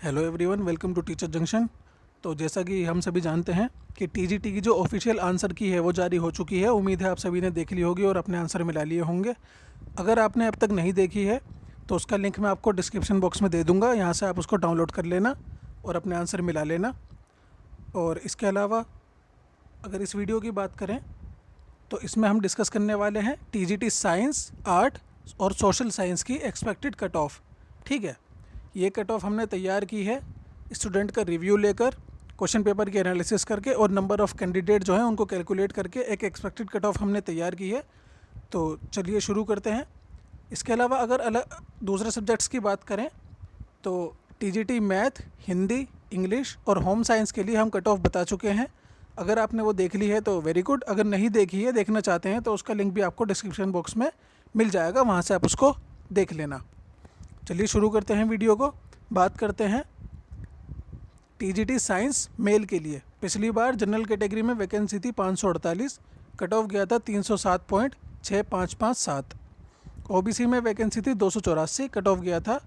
Hello everyone, welcome to teacher junction. तो जैसा कि हम सभी जानते हैं कि टीजीटी की जो ऑफिशियल आंसर की है वो जारी हो चुकी है। उम्मीद है आप सभी ने देख ली होगी और अपने आंसर मिला लिए होंगे। अगर आपने अब तक नहीं देखी है तो उसका लिंक मैं आपको डिस्क्रिप्शन बॉक्स में दे दूंगा, यहाँ से आप उसको डाउनलोड कर लेना और अपने आंसर मिला लेना। और इसके अलावा अगर इस वीडियो की बात करें तो इसमें हम डिस्कस करने वाले हैं टीजीटी साइंस, आर्ट और सोशल साइंस की एक्सपेक्टेड कट ऑफ। ठीक है, ये कट ऑफ हमने तैयार की है स्टूडेंट का रिव्यू लेकर, क्वेश्चन पेपर की एनालिसिस करके और नंबर ऑफ़ कैंडिडेट जो हैं उनको कैलकुलेट करके एक एक्सपेक्टेड कट ऑफ हमने तैयार की है। तो चलिए शुरू करते हैं। इसके अलावा अगर अलग दूसरे सब्जेक्ट्स की बात करें तो टीजीटी मैथ, हिंदी, इंग्लिश और होम साइंस के लिए हम कट ऑफ बता चुके हैं। अगर आपने वो देख ली है तो वेरी गुड, अगर नहीं देखी है, देखना चाहते हैं तो उसका लिंक भी आपको डिस्क्रिप्शन बॉक्स में मिल जाएगा, वहाँ से आप उसको देख लेना। चलिए शुरू करते हैं वीडियो को। बात करते हैं टीजीटी साइंस मेल के लिए। पिछली बार जनरल कैटेगरी में वैकेंसी थी 548, कट ऑफ गया था 307.6557। ओबीसी में वैकेंसी थी 284, कट ऑफ गया था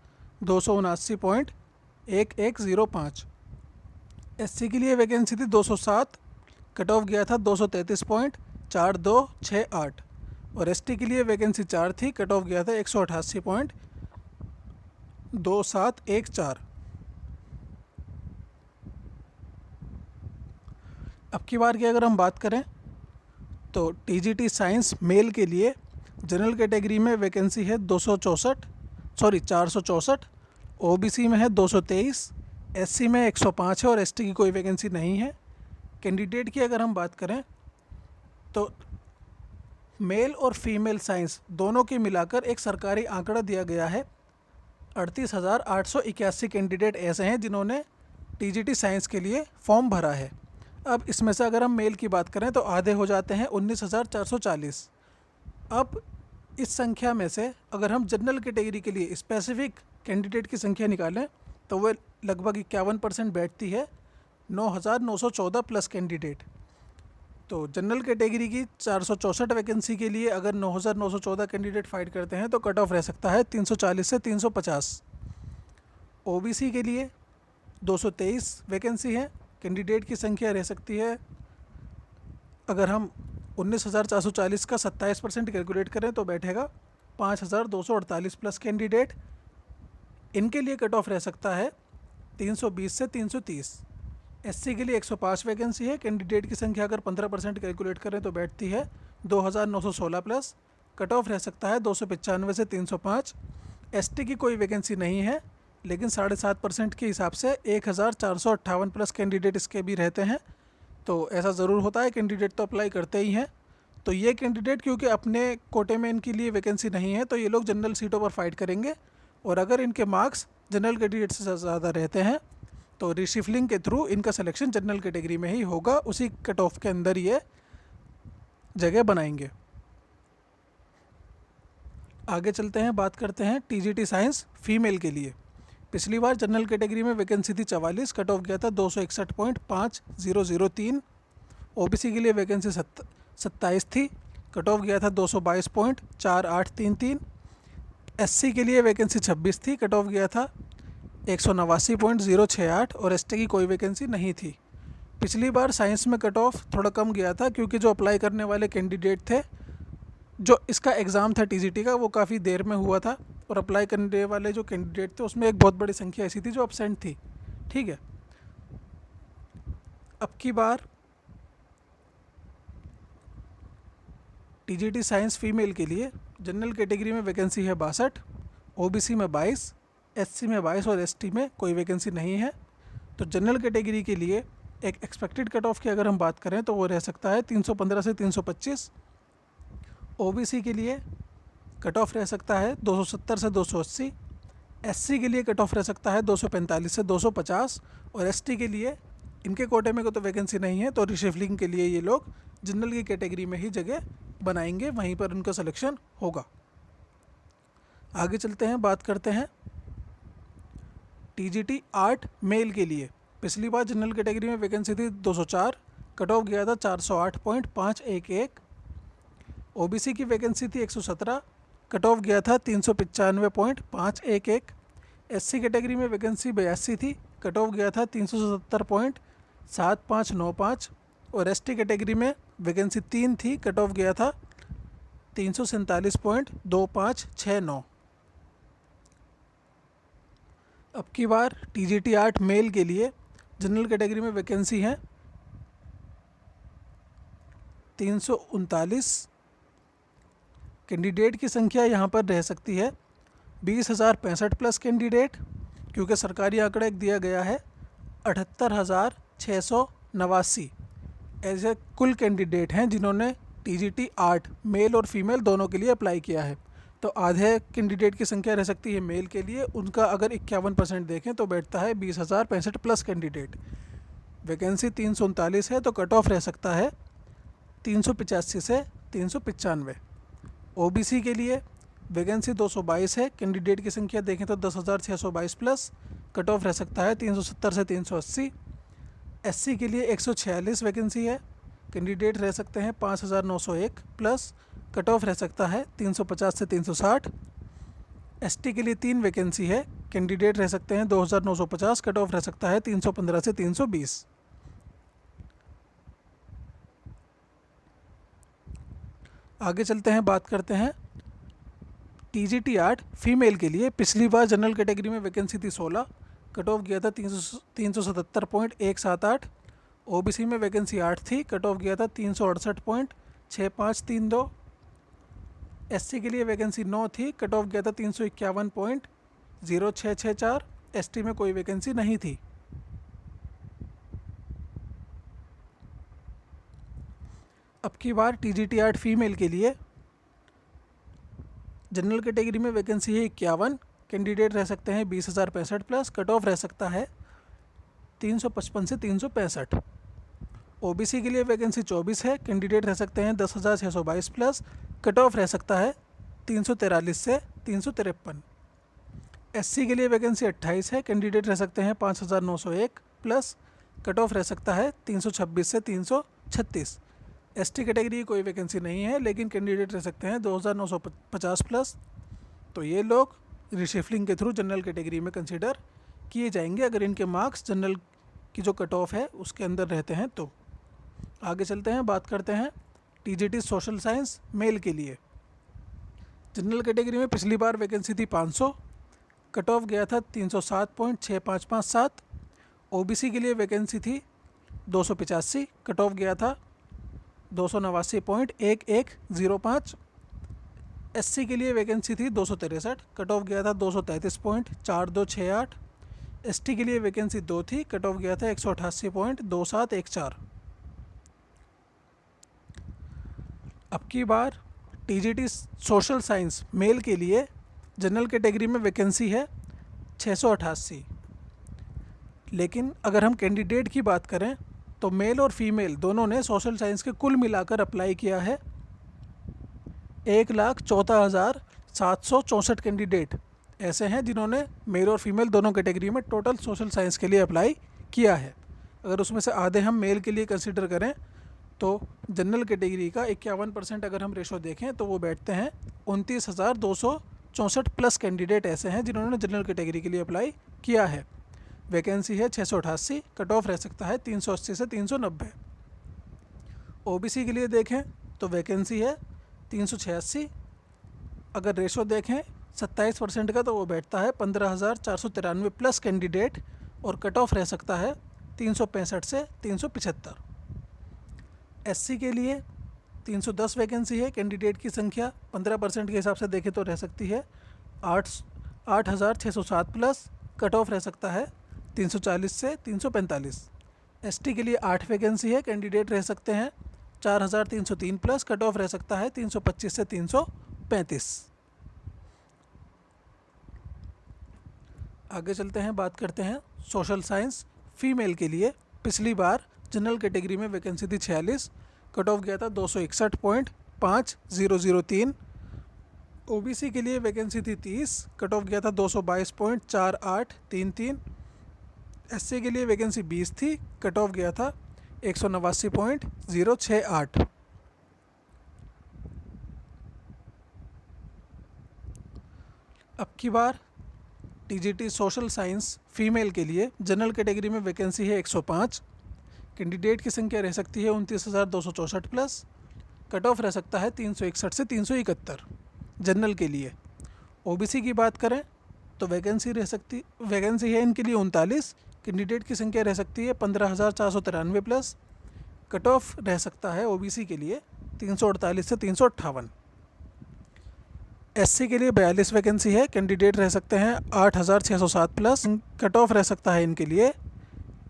279.1105। एससी के लिए वैकेंसी थी 207, कट ऑफ गया था 233.4268। और एसटी के लिए वैकेंसी 4 थी, कट ऑफ गया था 188.2714। अब की बार की अगर हम बात करें तो टीजीटी साइंस मेल के लिए जनरल कैटेगरी में वैकेंसी है 464, ओबीसी में है 223, एससी में 105 है और एसटी की कोई वैकेंसी नहीं है। कैंडिडेट की अगर हम बात करें तो मेल और फीमेल साइंस दोनों के मिलाकर एक सरकारी आंकड़ा दिया गया है। 38,881 कैंडिडेट ऐसे हैं जिन्होंने टीजीटी साइंस के लिए फॉर्म भरा है। अब इसमें से अगर हम मेल की बात करें तो आधे हो जाते हैं 19,440। अब इस संख्या में से अगर हम जनरल कैटेगरी के लिए स्पेसिफिक कैंडिडेट की संख्या निकालें तो वह लगभग 51% बैठती है, 9,914 प्लस कैंडिडेट। तो जनरल कैटेगरी की 464 वैकेंसी के लिए अगर 9,914 कैंडिडेट फाइट करते हैं तो कट ऑफ रह सकता है 340 से 350। ओबीसी के लिए 223 वैकेंसी है, कैंडिडेट की संख्या रह सकती है, अगर हम 19,440 का 27% कैलकुलेट करें तो बैठेगा 5,248 प्लस कैंडिडेट। इनके लिए कट ऑफ रह सकता है 320 से 330। एससी के लिए 105 वैकेंसी है, कैंडिडेट की संख्या अगर 15% कैलकुलेट करें तो बैठती है 2,916 प्लस, कट ऑफ रह सकता है 295 से 305। एसटी की कोई वैकेंसी नहीं है, लेकिन 7.5% के हिसाब से 1,458 प्लस कैंडिडेट इसके भी रहते हैं। तो ऐसा ज़रूर होता है, कैंडिडेट तो अप्लाई करते ही हैं। तो ये कैंडिडेट क्योंकि अपने कोटे में इनके लिए वैकेंसी नहीं है तो ये लोग जनरल सीटों पर फाइट करेंगे, और अगर इनके मार्क्स जनरल कैंडिडेट से ज़्यादा रहते हैं तो रिशिफलिंग के थ्रू इनका सिलेक्शन जनरल कैटेगरी में ही होगा, उसी कट ऑफ के अंदर ये जगह बनाएंगे। आगे चलते हैं, बात करते हैं टीजीटी साइंस फीमेल के लिए। पिछली बार जनरल कैटेगरी में वैकेंसी थी 44, कट ऑफ गया था 261.5003। ओबीसी के लिए वैकेंसी 27 थी, कट ऑफ गया था 222.4833। एससी के लिए वैकेंसी 26 थी, कट ऑफ गया था 189.068 और एसटी की कोई वैकेंसी नहीं थी। पिछली बार साइंस में कट ऑफ थोड़ा कम गया था क्योंकि जो अप्लाई करने वाले कैंडिडेट थे, जो इसका एग्ज़ाम था टीजीटी का वो काफ़ी देर में हुआ था, और अप्लाई करने वाले जो कैंडिडेट थे उसमें एक बहुत बड़ी संख्या ऐसी थी जो एब्सेंट थी। ठीक है, अब की बार टीजीटी साइंस फीमेल के लिए जनरल कैटेगरी में वैकेंसी है 62, ओबीसी में 22, एससी में 22 और एसटी में कोई वैकेंसी नहीं है। तो जनरल कैटेगरी के लिए एक एक्सपेक्टेड कट ऑफ की अगर हम बात करें तो वो रह सकता है 315 से 325। ओबीसी के लिए कट ऑफ रह सकता है 270 से 280। एससी के लिए कट ऑफ रह सकता है 245 से 250, और एसटी के लिए इनके कोटे में तो वैकेंसी नहीं है तो रिशफलिंग के लिए ये लोग जनरल की कैटेगरी में ही जगह बनाएंगे, वहीं पर उनका सिलेक्शन होगा। आगे चलते हैं, बात करते हैं टीजीटी आर्ट मेल के लिए। पिछली बार जनरल कैटेगरी में वैकेंसी थी 204, कट ऑफ गया था 408.511। ओबीसी की वैकेंसी थी 117, कट ऑफ गया था 395.511। एससी कैटेगरी में वैकेंसी 82 थी, कट ऑफ गया था 377.7595। और एसटी कैटेगरी में वैकेंसी 3 थी, कट ऑफ गया था 347.2569। अब की बार टीजीटी 8 मेल के लिए जनरल कैटेगरी में वैकेंसी है 339। कैंडिडेट की संख्या यहाँ पर रह सकती है 20,065 प्लस कैंडिडेट, क्योंकि सरकारी आंकड़ा एक दिया गया है 78,689 ऐसे कुल कैंडिडेट हैं जिन्होंने टीजीटी 8 मेल और फीमेल दोनों के लिए अप्लाई किया है। तो आधे कैंडिडेट की संख्या रह सकती है मेल के लिए, उनका अगर 51% देखें तो बैठता है 20,065 प्लस कैंडिडेट। वैकेंसी 339 है, तो कट ऑफ रह सकता है 385 से 395। ओबीसी के लिए वैकेंसी 222 है, कैंडिडेट की संख्या देखें तो 10,622 प्लस, कट ऑफ रह सकता है 370 से 380। एससी के लिए 146 वैकेंसी है, कैंडिडेट रह सकते हैं 5,901 प्लस, कट ऑफ रह सकता है 350 से 360। एसटी के लिए 3 वैकेंसी है, कैंडिडेट रह सकते हैं 2,950, कट ऑफ रह सकता है 315 से 320। आगे चलते हैं, बात करते हैं टीजीटी 8 फीमेल के लिए। पिछली बार जनरल कैटेगरी में वैकेंसी थी 16, कट ऑफ गया था 377.178। ओबीसी में वैकेंसी 8 थी, कट ऑफ गया था 368.6532। एससी के लिए वैकेंसी 9 थी, कट ऑफ गया था 351.0664। एसटी में कोई वैकेंसी नहीं थी। अब की बार टीजीटी 8 फीमेल के लिए जनरल कैटेगरी में वैकेंसी है 51, कैंडिडेट रह सकते हैं 20,065 प्लस, कट ऑफ रह सकता है 355 से 365। ओबीसी के लिए वैकेंसी 24 है, कैंडिडेट रह सकते हैं 10,622 प्लस, कट ऑफ रह सकता है 343 से 353। एससी के लिए वैकेंसी 28 है, कैंडिडेट रह सकते हैं 5,901 प्लस, कट ऑफ रह सकता है 326 से 336। एसटी कैटेगरी की कोई वैकेंसी नहीं है, लेकिन कैंडिडेट रह सकते हैं 2,950 प्लस। तो ये लोग रिशफलिंग के थ्रू जनरल कैटेगरी में कंसिडर किए जाएंगे अगर इनके मार्क्स जनरल की जो कट ऑफ है उसके अंदर रहते हैं तो। आगे चलते हैं, बात करते हैं टीजीटी सोशल साइंस मेल के लिए। जनरल कैटेगरी में पिछली बार वैकेंसी थी 500, कट ऑफ गया था 307.6557। ओबीसी के लिए वैकेंसी थी 285, कट ऑफ गया था 289.1105। एससी के लिए वैकेंसी थी 263, कट ऑफ गया था 233.4268। एसटी के लिए वैकेंसी 2 थी, कट ऑफ गया था 188.2714। अब की बार टीजीटी सोशल साइंस मेल के लिए जनरल कैटेगरी में वैकेंसी है 688, लेकिन अगर हम कैंडिडेट की बात करें तो मेल और फीमेल दोनों ने सोशल साइंस के कुल मिलाकर अप्लाई किया है 1,14,764 कैंडिडेट ऐसे हैं जिन्होंने मेल और फीमेल दोनों कैटेगरी में टोटल सोशल साइंस के लिए अप्लाई किया है। अगर उसमें से आधे हम मेल के लिए कंसिडर करें तो जनरल कैटेगरी का 51% अगर हम रेशो देखें तो वो बैठते हैं 29,264 प्लस कैंडिडेट ऐसे हैं जिन्होंने जनरल कैटेगरी के लिए अप्लाई किया है। वैकेंसी है 688, कट ऑफ रह सकता है 380 से 390। ओबीसी के लिए देखें तो वैकेंसी है 386, अगर रेशो देखें 27% का तो वो बैठता है 15,493 प्लस कैंडिडेट और कट ऑफ रह सकता है 365 से 375। एससी के लिए 310 वैकेंसी है, कैंडिडेट की संख्या 15% के हिसाब से देखें तो रह सकती है 8,607 प्लस, कट ऑफ रह सकता है 340 से 345। एसटी के लिए 8 वैकेंसी है, कैंडिडेट रह सकते हैं 4,303 प्लस, कट ऑफ रह सकता है 325 से 335। आगे चलते हैं, बात करते हैं सोशल साइंस फीमेल के लिए। पिछली बार जनरल कैटेगरी में वैकेंसी थी 46, कट ऑफ गया था 261.5003। ओबीसी के लिए वैकेंसी थी 30, कट ऑफ गया था 222.4833। एससी के लिए वैकेंसी 20 थी, कट ऑफ गया था 189.068। अब की बार टीजीटी सोशल साइंस फीमेल के लिए जनरल कैटेगरी में वैकेंसी है 105, कैंडिडेट की संख्या रह सकती है 29,264 प्लस, कट ऑफ रह सकता है 361 से 371 जनरल के लिए। ओबीसी की बात करें तो वैकेंसी है इनके लिए 39, कैंडिडेट की संख्या रह सकती है 15,493 प्लस, कट ऑफ रह सकता है ओबीसी के लिए 348 से 358। एससी के लिए 42 वैकेंसी है, कैंडिडेट रह सकते हैं 8,607 प्लस, कट ऑफ रह सकता है इनके लिए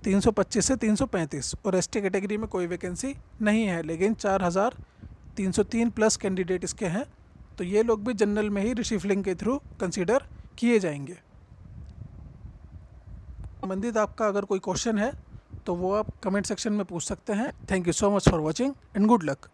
325 से 335। और एसटी कैटेगरी में कोई वैकेंसी नहीं है, लेकिन 4,303 प्लस कैंडिडेट इसके हैं, तो ये लोग भी जनरल में ही रिशिफलिंग के थ्रू कंसीडर किए जाएंगे। संबंधित आपका अगर कोई क्वेश्चन है तो वो आप कमेंट सेक्शन में पूछ सकते हैं। Thank you so much for watching and good luck.